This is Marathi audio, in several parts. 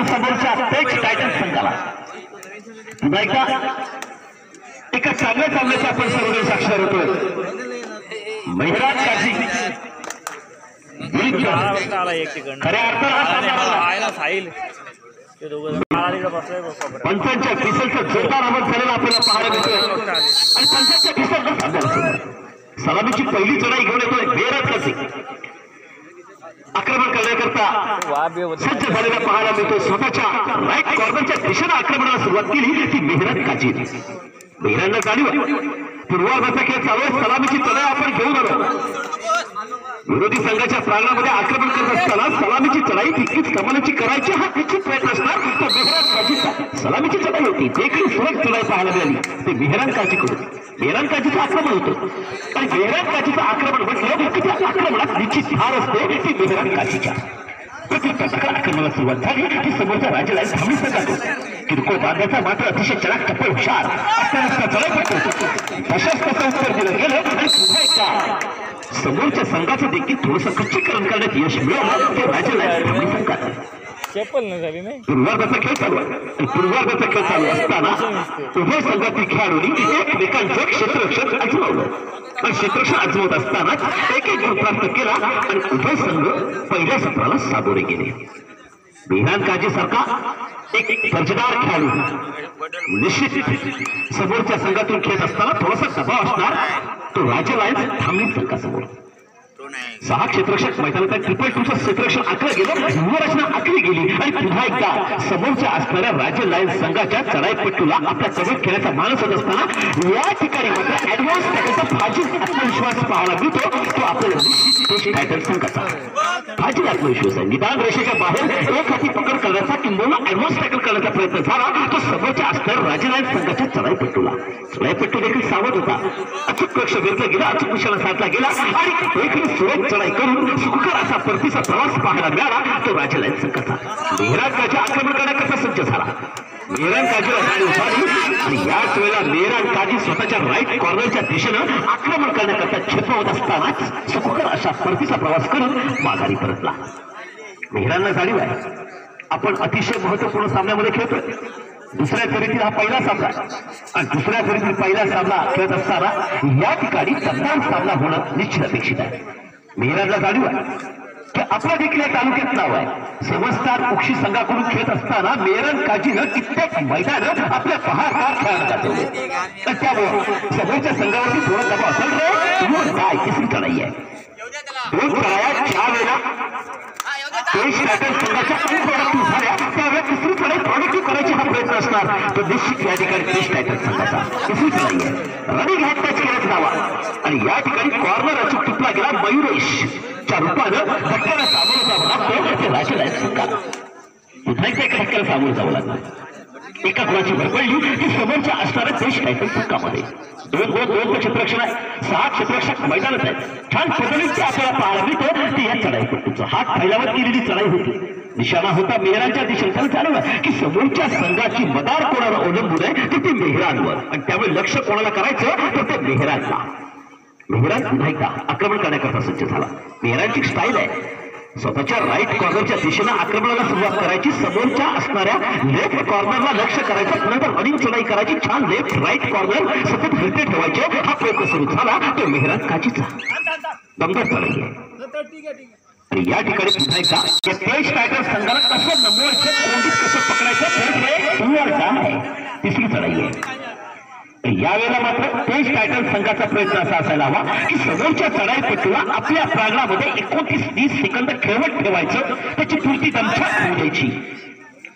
समोरच्या तेज टायटन संघाला पुन्हा एकदा एका चांगल्या सामन्याचा आपण सर्वजण साक्षर होतोय। मेहराज काझी खऱ्या अर्थानं पंचांच्या विसलचा जोरदार आवाज झालेला आपल्याला पाहायला मिळतोय आणि पंचांच्या विसलचा सलामीची पहिली चढाई घेऊन येतोय मेहराज काझी। आक्रमण करण्याकरता सज्ज झालेला पाहायला मिळतोय। स्वतःच्या राईट कॉर्नरच्या दिशेने आक्रमणाला सुरुवात केली ती मेहराज काझी। मेहराजला जाणीव पूर्वार्धाचा खेळ चालू आहे। सलामीची चढाई आपण घेऊन आलो। विरोधी संघाच्या प्रांगणामध्ये आक्रमण करत असताना सलामीची चढाई तितकीच कमालीची करायची हा निश्चित प्रयत्न असणार। तर मेहराज काझीचा सलामीची चढाई होती देखील सुरेख चढाई पाहायला मिळाली ते मेहराज काझीकडून। मेहराज काझीचं आक्रमण होतं आणि मेहराज काझीचं आक्रमण म्हटलं की त्या आक्रमणात निश्चित धार असते ती मेहराज काझीच्या। आक्रमणाला सुरुवात झाली की समोरच्या राज्याला थांबी संघातून किरकोळ बांधायचा मात्र अतिशय चढाक टप्पा हुशार तशाच तसं उत्तर दिलं गेलं आणि पुन्हा एकदा समोरच्या संघाचं देखील थोडंसं खच्चीकरण करण्यात यश मिळालं ते राज्याला थांबी संघात। पूर्वार्धाचा खेळ चालू आहे। पूर्वार्धाचा खेळ चालू असताना उभय संघातील खेळाडूंनी एकमेकांचं क्षेत्ररक्षण अजमावलं आणि क्षेत्ररक्षण अजमावत असतानाच एक गुण प्राप्त केला आणि उभय संघ पहिल्या सत्राला सामोरे गेले। मेहराज काझी सारखा एक दर्जेदार खेळाडू निश्चित समोरच्या संघातून खेळत असताना थोडासा दबाव असणार तो राज्य लायन्स थांबली संघासमोर। 6 क्षेत्ररक्षक मैदानात 2-2चं क्षेत्ररक्षण आखलं गेलं व्यूहरचना आखली गेली आणि पुन्हा एकदा समोरच्या असणाऱ्या राज्य लायन्स संघाच्या चढाईपट्टूला आपल्या कबड्डी खेळाचा मानस होत असताना या ठिकाणी मात्र ऍडव्हान्स टॅकलचा फाजील आत्मविश्वास पाहायला मिळतो तो आपल्याला निश्चित टायटन संघाचा फाजील आत्मविश्वास आहे। निदान रेषेच्या बाहेर एक हाती पकड करण्याचा किंवा ऍडव्हान्स टॅकल करण्याचा प्रयत्न झाला तो समोरच्या असणाऱ्या राज्य लायन्स संघाच्या चढाईपट्टू देखील सावध होता। अचूक लक्ष वेधलं गेलं अचूक निशाणा साधला गेला आणि एक सुरेख चढाई करून सुखकर असा परतीचा प्रवास पाहायला मिळाला तो राज्य लायन्स संघाचा। मेहराज काझी आक्रमण करण्याकरता सज्ज झाला। मेहराज काझीला जाणीव झाली आणि याच वेळेला मेहराज काझी स्वतःच्या राईट कॉर्नरच्या दिशेनं आक्रमण करण्याकरता झेपावत असतानाच सुखकर असा परतीचा प्रवास करून माघारी परतला। मेहराजला जाणीव आहे आपण अतिशय महत्वपूर्ण सामन्यामध्ये खेळतोय। दुसऱ्या फेरीतील हा पहिला सामना आणि दुसऱ्या फेरीतील पहिला सामना खेळत असताना या ठिकाणी तगडा सामना होणं निश्चित अपेक्षित आहे। मेहराजला जाणीव आहे की आपला देखील या तालुक्यात नाव आहे। समजदार उक्षी संघाकडून खेळत असताना मेहराज काझीनं कित्येक मैदान आपल्या पहार खेळायला गाजवले तर त्यामुळे समोरच्या संघावरती थोडा दबाव असेल रे काय तिसरी चढाई आहे। 2 चढाया 4 वेळा तेज टायटन संघाच्या अनप्रोडक्टिव्ह झाल्या त्यावेळेला तिसरी चढाई प्रोडक्टिव्ह करायची हा प्रयत्न असणार तो निश्चित या ठिकाणी तेज टायटन संघाचा तिसरी चढाई आहे। रनिंग हॅड टच केल्याचं नावा आणि या ठिकाणी कॉर्नर अचूक टिपला गेला मयुरेशच्या रूपानं धक्क्याला सामोरं जावं लागतं ते राज्य लायन्स संघाला। पुन्हा एकदा एका धक्क्याला सामोरं जावं लागलं। एका गुणाची भर पडली की समोरच्या असणाऱ्या तेज टायटन संघामध्ये 2 क्षेत्ररक्षण आहे। 6 क्षेत्ररक्षक मैदानात आहेत। छान पद्धतीने आपल्याला पाहायला मिळतं की या चढाईपट्टूचा हात फैलावत केलेली चढाई होती। निशाणा होता मेहराजच्या दिशेने चालू आहे की समोरच्या संघाची मदार कोणाला अवलंबून आहे तर ते मेहराजवर आणि त्यामुळे लक्ष कोणाला करायचं तर ते मेहराजला। मेहराज पुन्हा एकदा आक्रमण करण्याकरता सज्ज झाला। मेहराजची स्टाईल आहे स्वतःच्या राईट कॉर्नरच्या दिशेने आक्रमणाला सुरुवात करायची समोरच्या असणाऱ्या लेफ्ट कॉर्नरला लक्ष करायचं नंतर रनिंग चढाई करायची छान लेफ्ट राईट कॉर्नर सतत हलके ठेवायचे हा प्रयत्न सुरू झाला तो मेहराज काझीचा दमदार चढाई आहे। आणि या ठिकाणी पुन्हा एकदा तेज टायटन संघाला कसं नमवायचं कोंडीत कसं पकडायचं तिसरी चढाई आहे। यावेळेला मात्र तेज टायटन संघाचा प्रयत्न असा असायला हवा की समोरच्या चढाईपट्टूला आपल्या प्रांगणामध्ये 29-30 सेकंद खेळवत ठेवायचं त्याची पूर्ती दमछाक होऊ द्यायची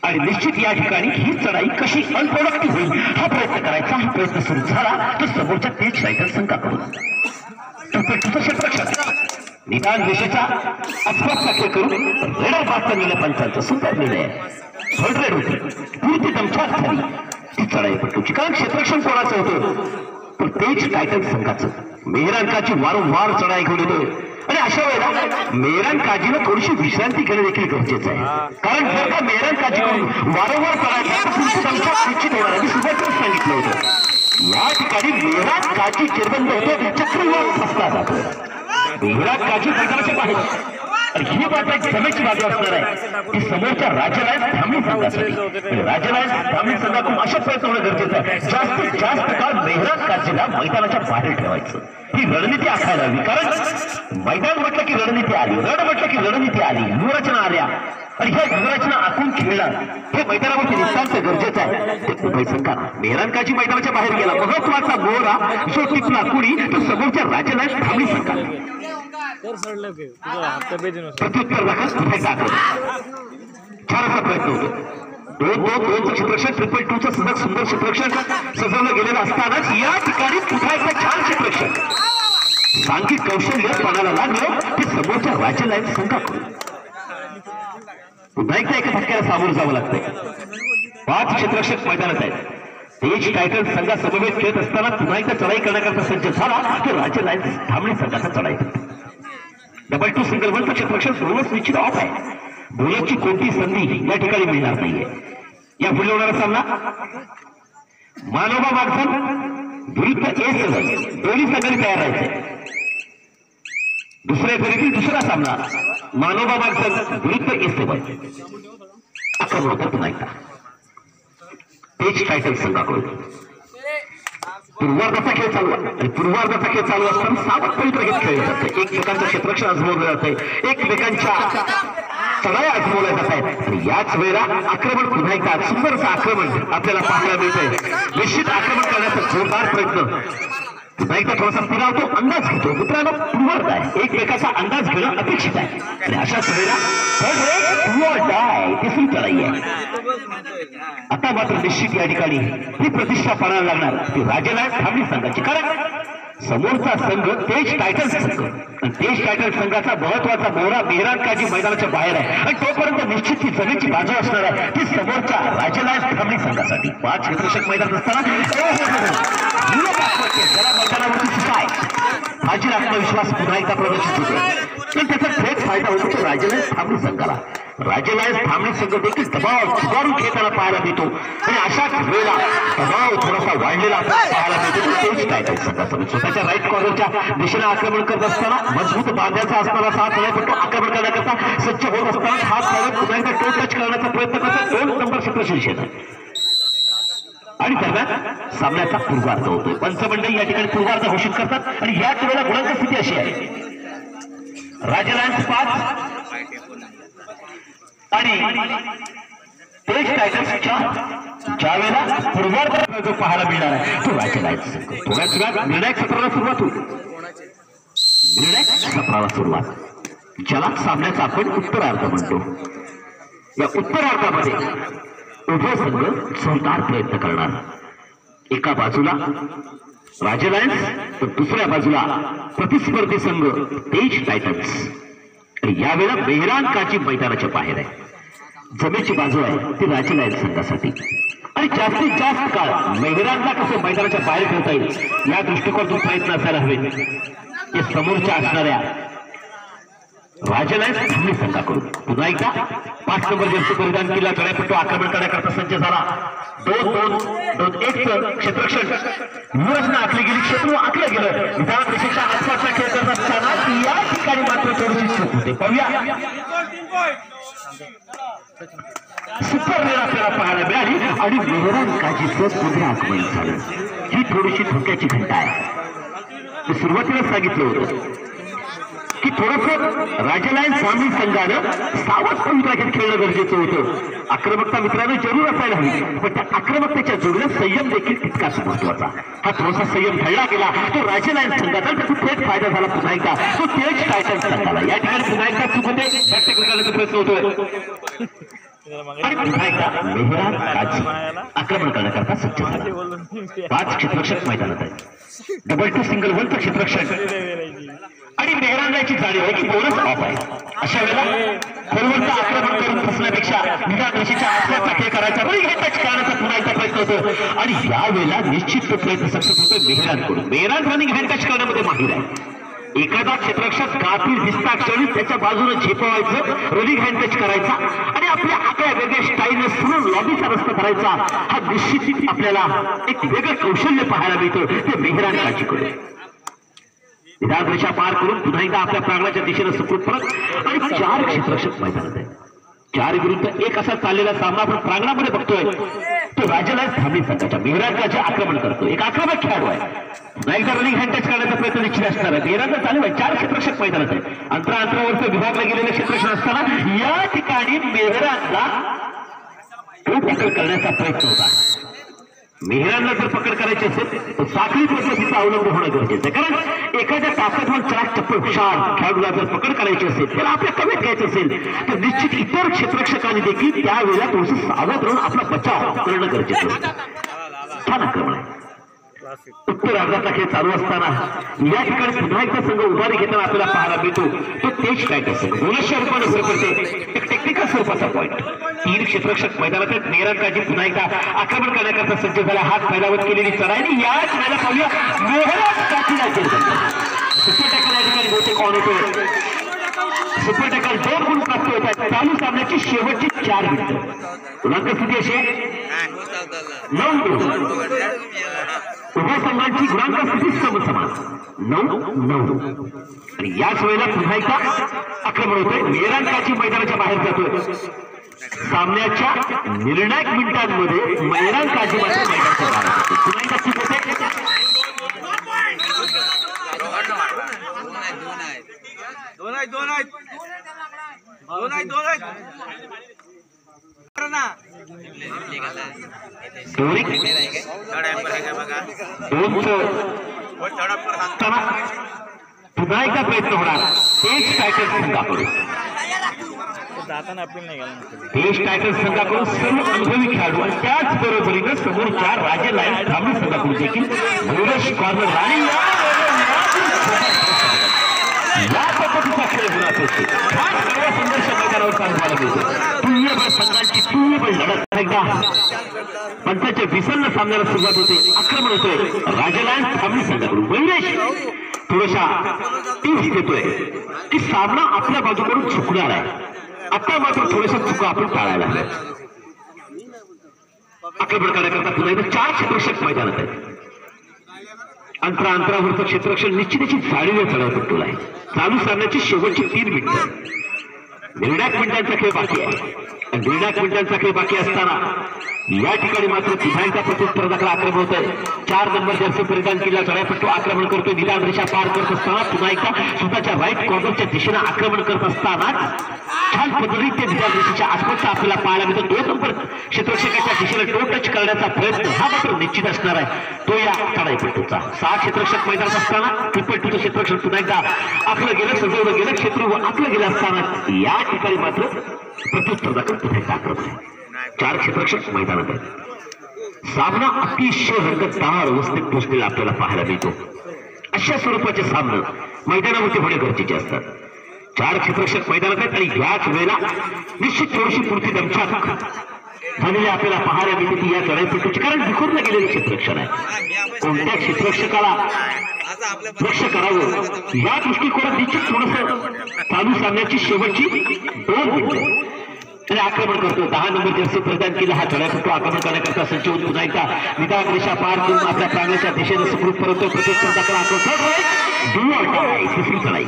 आणि निश्चित या ठिकाणी ही चढाई कशी अनप्रोडक्टिव्ह होईल हा प्रयत्न करायचा हा प्रयत्न सुरू झाला तो समोरच्या तेज टायटन संघाकडून। क्षेत्ररक्षण निदान देशाच्या आसपासचा खेळ करून रेडर बादचा निर्णय पंचांचा सुंदर निर्णय थर्ड रेड होती पूर्ती दमछाक झाली ती चढाईपट्टूची कारण क्षेत्ररक्षण कोणाचं होतं तर तेज टायटन संघाचं। मेहराज काझी वारंवार चढाई घेऊन येतोय आणि अशा वेळेला मेहराज काझीनं थोडीशी विश्रांती घेणं देखील गरजेचं आहे कारण जर का मेहराज काझीकडून वारंवार चढाई निश्चित होणार मी सुरुवातीला सांगितलं होतं या ठिकाणी मेहराज काझी चिरबंद होतो चक्रव्यूहात फसला जातो। मेहराज काझी मैदानाच्या बाहेर आणि ही मात्र एक जमेची बाजू असणार आहे की समोरच्या राज्याला धामणी संघासाठी राज्याला धामणी संघाकडून अशा प्रयत्न होणं गरजेचं आहे जास्तीत जास्त काळ मेहरान काजीला मैदानाच्या बाहेर ठेवायचं ही रणनीती आखायला हवी कारण मैदान म्हटलं की रणनीती आली रण म्हटलं की रणनीती आली व्यूहरचना आल्या आणि ह्या व्यूहरचना आखून खेळणं हे मैदानावरती नितांत गरजेचं आहे ते उभय संघ मेहरान काजी मैदानाच्या बाहेर गेला महत्वाचा मोहरा जो टिपला कुणी तो समोरच्या राज्याला धामणी संघाला प्रत्युत्तर दाखल छान असा प्रयत्न होतो 2-2-2चं क्षेत्ररक्षण 2.2चं सलग सुंदर क्षेत्ररक्षण सजवलं गेलेलं असतानाच या ठिकाणी पुन्हा एकदा छान क्षेत्ररक्षण सांघिक कौशल्य पणाला लागलं ते समोरच्या राज्याला संघाकडून पुन्हा एकदा एका धक्क्याला सामोरं जावं लागतंय 5 क्षेत्ररक्षक मैदानात आहेत तेज टायटन संघा समवेत खेळत असताना पुन्हा एकदा चढाई करण्याकरता सज्ज झाला तर राज्याला धामणी संघाचा चढाई डबल 2 सिंगल 1चं क्षेत्ररक्षण सर्वच निश्चित ऑफ आहे बोलची कोणती संधी या ठिकाणी मिळणार नाहीये या पुढे होणारा सामना मानोबा मागसन विरुद्ध A7 दोन्ही संघांनी तयार राहायचे दुसऱ्या फेरीतील दुसरा सामना मानोबा मागसन विरुद्ध A7 आक्रमण होतं पुन्हा एकदा तेज टायटन संघाकडून पूर्वार्धाचा खेळ चालू आहे आणि पूर्वार्धाचा खेळ चालू असताना सावध पवित्र घेत खेळलं जातं एकमेकांचं क्षेत्ररक्षण आजमावलं जातंय एकमेकांच्या चढाया आजमावल्या जात आहेत आणि याच वेळेला आक्रमण पुन्हा एकदा सुंदरचं आक्रमण आपल्याला पाहायला मिळतंय निश्चित आक्रमण करण्याचा जोरदार प्रयत्न पुन्हा एकदा थोडासा पुरावतो अंदाज घेतो मित्रांनो पूर्वार्ध आहे एकमेकाचा अंदाज घेणं अपेक्षित आहे आणि अशाच वेळेला ते सुरू चढाई आहे आता मात्र निश्चित या ठिकाणी ही प्रतिष्ठा पाहायला लागणार ती राज्याला धामणी संघाची कारण समोरचा संघ तेज टायटन संघ आणि तेज टायटन संघाचा महत्वाचा मोहरा मेहरान काजी मैदानाच्या बाहेर आहे आणि तोपर्यंत निश्चित ती जमेची बाजू असणार आहे ती समोरच्या राज्याला धामणी संघासाठी 5 क्षेत्ररक्षक मैदान असताना जरा मैदानावरती काय माझी आत्मविश्वास पुन्हा एकदा प्रदर्शित होतो पण त्याचा थेट फायदा होतो तो राज्याला धामणी संघाला राज्याला धामणी संघ देखील दबाव झुगारून खेळताना पाहायला मिळतो आणि अशाच वेळेला दबाव थोडासा वाढलेला पाहायला मिळतो तेज टायटन संघाचा स्वतःच्या राईट कॉर्नरच्या दिशेने आक्रमण करत असताना मजबूत बांध्याचा असणारा साथ पण तो आक्रमण करण्याकरता सज्ज होत असताना हात काढत पुन्हा एकदा टो टच करण्याचा प्रयत्न करतो 2 नंबर क्षेत्रशीर्षेनं आणि दरम्यान सामन्याचा पूर्वार्ध होतोय पंचमंडळी या ठिकाणी पूर्वार्ध घोषित करतात आणि याच वेळेला गुणांक स्थिती अशी आहे राज्याला 5 आणि तेज टायटन्सच्या ज्या वेळेला पूर्वार्ध जो पाहायला मिळणार आहे तो राज्याला थोड्याच वेळात निर्णायक सत्राला सुरुवात होईल निर्णायक सत्राला सुरुवात ज्याला सामन्याचा आपण उत्तरार्ध म्हणतो या उत्तरार्धामध्ये उभय संघ जोरदार प्रयत्न करणार एका बाजूला राज्यालायन्स तर दुसऱ्या बाजूला प्रतिस्पर्धी संघ तेज टायटन्स आणि यावेळेला मेहरान काजी मैदानाच्या बाहेर आहे जमेची बाजू आहे ती राज्यालायन्स संघासाठी आणि जास्तीत जास्त काळ मेहरानला कसं मैदानाच्या बाहेर ठेवता येईल या दृष्टिकोनातून प्रयत्न असायला हवे हे समोरच्या असणाऱ्या राज्यालायन्स धामणी संघाकडून पुन्हा एकदा 5 नंबर जर्सी परिधान केला गळ्यापट्टू आक्रमण करण्याकरता सज्ज झाला 2-2-1चं क्षेत्ररक्षण व्यूहरचना आखली गेली क्षेत्र आखलं गेलं विधान देशाच्या आसपासचा खेळ करत असताना या ठिकाणी मात्र थोडीशी चूक होते पाहूया सुपर वेळ आपल्याला पाहायला मिळाली आणि मेहरान काजीचं पुन्हा आगमन झालं ही थोडीशी धोक्याची घंटा आहे मी सुरुवातीला सांगितलं होतं की थोडंसं राज्यालायन्स धामणी संघानं सावध पवित्रा घेत खेळणं गरजेचं होतं आक्रमकता मित्रांनो जरूर असायला हवी पण त्या आक्रमकतेच्या जोडीला संयम देखील तितकाच महत्वाचा हा थोडासा संयम ढळला गेला तो राज्यालायन्स संघाचा त्याचा थेट फायदा झाला पुन्हा एकदा तो तेज टायटन संघाला या ठिकाणी पुन्हा एकदा चूक होते टेक्निकल करण्याचा प्रयत्न होतोय आणि पुन्हा एकदा मेहरान काजी आक्रमण करण्याकरता सज्ज झाला 5 क्षेत्ररक्षक मैदानात आहे डबल 2 सिंगल 1चं क्षेत्ररक्षण आणि मेहरानची जाणीव आहे की बोनस ऑफ आहे अशा वेळेला फॉरवर्डचं आक्रमण करून फसण्यापेक्षा निदान रेषेच्या आसपासचा खेळ करायचा बरी हे टच करण्याचा पुन्हा एकदा प्रयत्न होतो आणि यावेळेला निश्चित तो प्रयत्न सक्सेस होतोय मेहरानकडून मेहरान रनिंग हँड टच करण्यामध्ये माहिर आहे एखादा क्षेत्ररक्षक गाफील दिसता क्षणी त्याच्या बाजूने झेपवायचं रनिंग हँड टच करायचा आणि आपल्या आपल्या वेगळ्या स्टाईलने सुरू लॉबीचा रस्ता करायचा हा निश्चित आपल्याला एक वेगळं कौशल्य पाहायला मिळतं ते मेहरान काजीकडून विधान रेषा पार करून पुन्हा एकदा आपल्या प्रांगणाच्या दिशेने सुखरूप परत आणि 4 क्षेत्ररक्षक मैदानात आहे. 4 विरुद्ध 1 असा चाललेला सामना आपण प्रांगणामध्ये बघतोय. तो राजलाल धामणी संघाच्या मेहरानचे आक्रमण करतो. एक आक्रमक खेळाडू आहे. नाहीतर रनिंग हँड टच करण्याचा प्रयत्न निश्चित असणार आहे. मेहरानचा चालू आहे. 4 क्षेत्ररक्षक मैदानात आहे. अंतरावरचं विभागला गेलेलं क्षेत्ररक्षण असताना या ठिकाणी मेहरानला टॅकल करण्याचा प्रयत्न होता. मेहरानला जर पकड करायची असेल तर साखळी पद्धतीचा अवलंब होणं गरजेचं आहे. कारण एखाद्या ताकदवर चाक चप्पल हुशार खेळाडूला जर पकड करायची असेल त्याला आपल्या कमीत घ्यायचं असेल तर निश्चित इतर क्षेत्ररक्षकांनी देखील त्यावेळेला थोडंसं सावध राहून आपला बचाव करणं गरजेचं आहे. छान आक्रमण आहे. उत्तर अर्धाचा खेळ चालू असताना या ठिकाणी पुन्हा एकदा संघ उभारी घेताना आपल्याला पाहायला मिळतो तो तेज काय कसं बोनसच्या रूपाने भर पडते. एक टेक्निकल स्वरूपाचा पॉईंट. 3 क्षेत्ररक्षक मैदानात मेहरानकाजी पुन्हा एकदा आक्रमण करण्याकरता सज्ज झाला. हात फैलावत केलेली चढाई याच वेळेला पाहूया मेहरानकाजीला सुपर टॅकल या ठिकाणी बहुतेक ऑन होतो. सुपर टॅकल 2 गुण प्राप्त होत आहेत. चालू सामन्याची शेवटची 4 मिनिटं. गुणांक स्थिती अशी 9-2. उभय संघांची गुणांक स्थिती समान 9-9. आणि याच वेळेला पुन्हा एकदा आक्रमण होतोय. मेहरानकाजी मैदानाच्या बाहेर जातोय. सामन्याच्या निर्णायक मिनिटांमध्ये मेहरानकाजी मात्र मैदानाच्या बाहेर जातो. पुन्हा एकदा चूक होते. पुन्हा एकदा प्रयत्न होणार. तेज टायटल संघाकडून देश टायटल संघाकडून सर्व अनुभवी खेळाडू आणि त्याचबरोबरीनं समोरच्या राजे लायन्स धामणी संघाकडून देखील बोनस कॉर्नर आणि या पद्धतीचा खेळ होणार असतो. खास सर्व संघर्ष मैदानावर चालू झाला मिळतो. तुल्यबळ संघांची तुल्यबळ लढत एकदा पंचाच्या विसन्न सामन्याला सुरुवात होते. आक्रमण होतोय राजे लायन्स धामणी संघाकडून. वैरेश थोडासा टिप्स देतोय की सामना आपल्या बाजूकडून चुकणार आहे. आता मात्र थोडेसे चुका आपण टाळायला हव्या. आक्रमण करण्याकरता पुन्हा एकदा 4 क्षेत्ररक्षक मैदानात आहेत. अंतरावरचं क्षेत्ररक्षण निश्चितची जाळीवर चढवपट्टू आहे. चालू सामन्याची शेवटची 3 मिनिटं. निर्णायक मिनिटांचा खेळ बाकी आहे. निर्णायक मिनिटांचा खेळ बाकी असताना या ठिकाणी मात्र पुन्हा एकदा प्रत्युत्तर दाखल आक्रमण होत आहे. 4 नंबर जर्सी परिधान केलेला चढाईपट्टू आक्रमण करतोय. निदान रेषा पार करत असताना पुन्हा एकदा स्वतःच्या राईट कॉर्नरच्या दिशेने आक्रमण करत असताना छान पद्धतीने ते निदान रेषेच्या आसपासचा आपल्याला पाहायला मिळतो. 2 नंबर क्षेत्ररक्षकाच्या दिशेने टो टच करण्याचा प्रयत्न हा मात्र निश्चित असणार आहे तो या चढाईपट्टूचा. 6 क्षेत्ररक्षक मैदानात असताना ट्रिपल टूचं क्षेत्ररक्षण पुन्हा एकदा आपलं गेलं सजवलं गेलं क्षेत्र आखलं गेलं असताना या ठिकाणी मात्र प्रत्युत्तर दाखल पुन्हा एकदा आक्रमण आहे. 4 क्षेत्ररक्षक मैदानात आहेत. सामना अतिशय रंगतदार अवस्थेत पोहोचलेला आपल्याला पाहायला मिळतो. अशा स्वरूपाचे सामने मैदानामध्ये होणे गरजेचे असतात. 4 क्षेत्ररक्षक मैदानात आहेत आणि याच वेळेला निश्चित थोडीशी पुरती दमछाक झालेली आपल्याला पाहायला मिळते ती या चढाईपट्टूची. कारण विखुरलं गेलेलं क्षेत्ररक्षण आहे. कोणत्या क्षेत्ररक्षकाला लक्ष करावं या दृष्टिकोनात निश्चित थोडंसं चालू सामन्याची शेवटची 2 मिनिटं आणि आक्रमण करतो. 10 नंबर जर्सी प्रदान केला. हा चढाईपट्टू आक्रमण करण्याकरता सज्ज होऊन पुन्हा एकदा निदान रेषा पार करून आपल्या प्रांगणाच्या दिशेने सुखरूप परंतु प्रत्युत्तर दाखल आक्रमण. तिसरी चढाई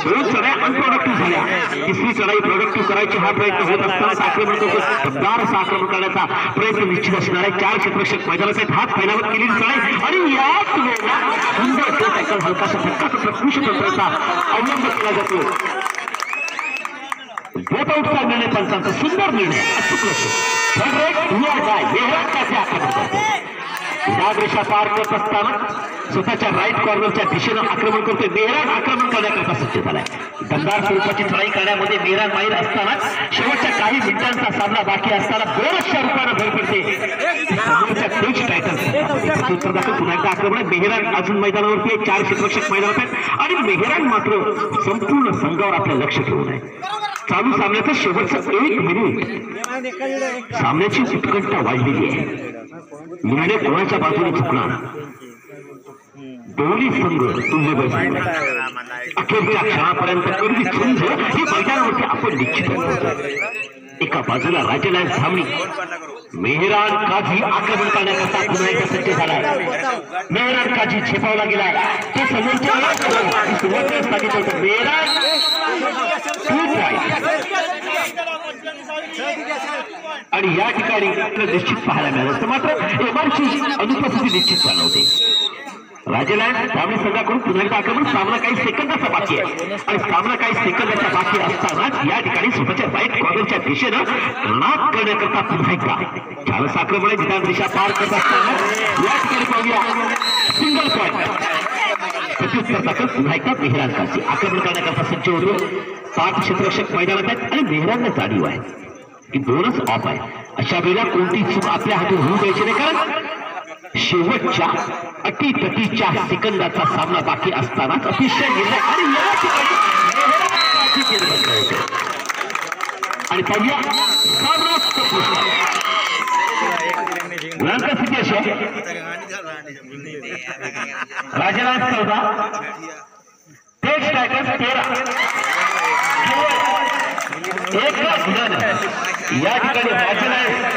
2 चढाई अनप्रोडक्टिव्ह झाल्या. तिसरी चढाई प्रोडक्टिव्ह करायची हा प्रयत्न होत असताना आक्रमण करतो. दमदार असं आक्रमण करण्याचा प्रयत्न निश्चित असणार आहे. 4 क्षेत्ररक्षक मैदानात आहेत. हात फैलावत केलेली चढाई आणि याच वेळेला सुंदर तो टॅकल हलकासा फटका प्रकृष्ट तंत्राचा अवलंब केला जातो. बोट आउटचा निर्णय पंचांचा सुंदर निर्णय. अचूक लक्ष मेहरानकाजी आक्रमण करतो. निदान रेषा पार करत असताना स्वतःच्या राईट कॉर्नरच्या दिशेनं आक्रमण करतोय. मेहरान आक्रमण करण्याकरता सज्ज झालाय. दमदार स्वरूपाची चढाई करण्यामध्ये मेहरान माहीर असताना शेवटच्या काही मिनिटांचा सामना बाकी असताना बोनसच्या रूपानं भर पडते. तेज टायटल उत्तर दाखल पुन्हा एकदा आक्रमण. मेहरान अजून मैदानावरती 4 क्षेत्ररक्षक मैदानात आहेत आणि मेहरान मात्र संपूर्ण संघावर आपलं लक्ष ठेवून आहे. चालू सामन्याचं शेवटचं 1 मिनिट सामन्याची उत्कंठा वाढलेली आहे. निर्णय कोणाच्या बाजूने चुकणार. दोन्ही संघ तुल्यबळ संघ अखेरच्या क्षणापर्यंत कधी झुंज ही मैदानावरती आपण निश्चित. एका बाजूला राजे लायन्स धामणी मेहरान काझी आक्रमण करण्याकरता पुन्हा एकदा सज्ज झालाय. मेहरान काझी झेपावला गेलाय. तो समोरच्या सुरुवातीला सांगितलं होतं मेहरान आणि या ठिकाणी निश्चित पाहायला मिळालं असतं. मात्र एमआरची अनुपस्थिती निश्चित जाणवते. राजेलाल त्यामुळे संघाकडून पुन्हा एकदा आक्रमण. सामना काही सेकंदाचा बाकी आहे आणि सामना काही सेकंदाचा बाकी असतानाच या ठिकाणी स्वतःच्या राईट कॉर्नरच्या दिशेनं नाक करण्याकरता पुन्हा एकदा छानच आक्रमण आहे. विधान दिशा पार करत असताना या ठिकाणी पाहूया सिंगल पॉईंट. प्रत्युत्तर दाखल पुन्हा एकदा मेहरान काझी आक्रमण करण्याकरता सज्ज होतो. 5 क्षेत्ररक्षक मैदानात आहेत आणि मेहरानला जाणीव आहे की 2च ऑफ आहे. अशा वेळेला कोणती चूक आपल्या हातून होऊ द्यायची नाही, कारण शेवटच्या अटीतटीच्या सेकंदाचा सामना बाकी असतानाच अतिशय निर्णय आणि या ठिकाणी आणि पाहूया सामना नंतर स्थिती अशी आहे. राजेलाल 14 तेज स्ट्रायकर्स 13 केवळ एक या ठिकाणी राजेलाल